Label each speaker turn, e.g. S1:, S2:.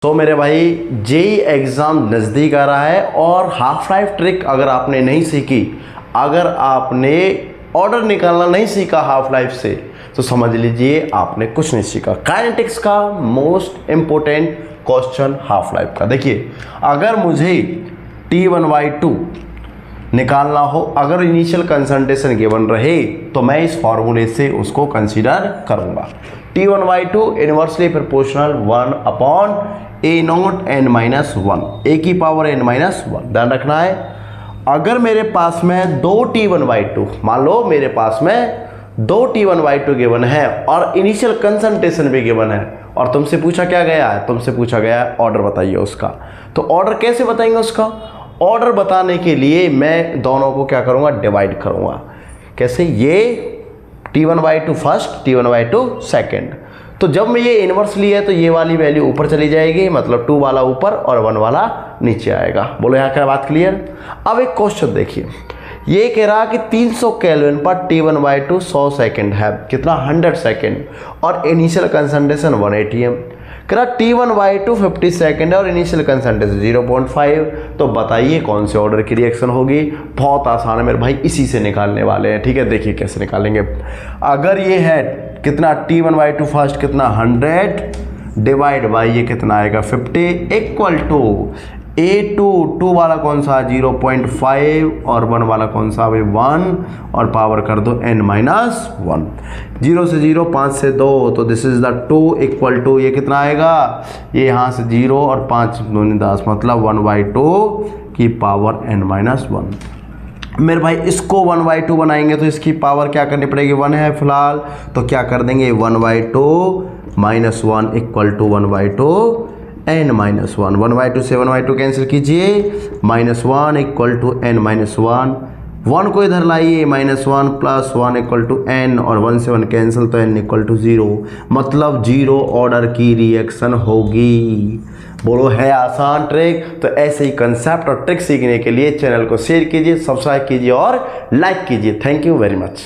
S1: तो मेरे भाई जेई एग्ज़ाम नज़दीक आ रहा है और हाफ लाइफ ट्रिक अगर आपने नहीं सीखी, अगर आपने ऑर्डर निकालना नहीं सीखा हाफ लाइफ से, तो समझ लीजिए आपने कुछ नहीं सीखा। काइनेटिक्स का most important question half life का। देखिए, अगर मुझे T1/2 निकालना हो, अगर इनिशियल कंसंट्रेशन गिवन रहे, तो मैं इस फॉर्मूले से उसको कंसीडर करूंगा। T1/2 inversely proportional 1/A0 n-1, a की पावर n-1। ध्यान रखना है, अगर मेरे पास में 2 T1/2, मान लो मेरे पास में 2 T1/2 गिवन है और इनिशियल कंसंट्रेशन भी गिवन है, और तुमसे पूछा क्या गया है, तुमसे पूछा गया है ऑर्डर बताइए उसका। तो ऑर्डर कैसे बताएंगे उसका? ऑर्डर बताने के लिए मैं दोनों को क्या करूंगा, डिवाइड करूंगा। कैसे? ये T1/2 फर्स्ट, T1/2 सेकेंड। तो जब मैं ये इन्वर्सली है तो ये वाली वैल्यू ऊपर चली जाएगी, मतलब 2 वाला ऊपर और 1 वाला नीचे आएगा। बोलो यहाँ क्या बात क्लियर? अब एक क्वेश्चन देखिए, ये कह रहा कि 300 केल्विन पर T1/2 100 सेकेंड है, कितना 100 सेकेंड, और इनिशियल कंसंट्रेशन 1 atm। कह रहा T1/2 50 सेकेंड है और इनिशियल कंसंट्रेशन 0.5। तो बताइए कौन से ऑर्डर की रिएक्शन होगी? बहुत आसान है मेरे भाई, इसी से निकालने वाले हैं। ठीक है, देखिए कैसे निकालेंगे। अगर ये है कितना T1/2 फर्स्ट, कितना 100 डिवाइड बाई ये कितना आएगा 50, इक्वल टू A2 2 वाला कौन सा 0.5 और 1 वाला कौन सा भाई 1, और पावर कर दो n-1। 0 से 0, 5 से 2, तो this is the 2 equal to ये कितना आएगा, ये यहाँ से 0 और 5 दूनी 10, मतलब 1/2 की पावर n-1। मेरे भाई इसको 1/2 बनाएंगे तो इसकी पावर क्या करनी पड़ेगी, 1 है फिलहाल, तो क्या कर देंगे 1/2 - 1 इक्वल टू 1/2 n-1। 1/2 से 1/2 कैंसिल कीजिए, -1 इक्वल टू n-1। 1 को इधर लाइए, -1 + 1 इक्वल टू n, और 1 से 1 कैंसिल, तो n इक्वल टू 0, मतलब 0 ऑर्डर की रिएक्शन होगी। बोलो, है आसान ट्रिक? तो ऐसे ही कंसेप्ट और ट्रिक सीखने के लिए चैनल को शेयर कीजिए, सब्सक्राइब कीजिए और लाइक कीजिए। Thank you very much.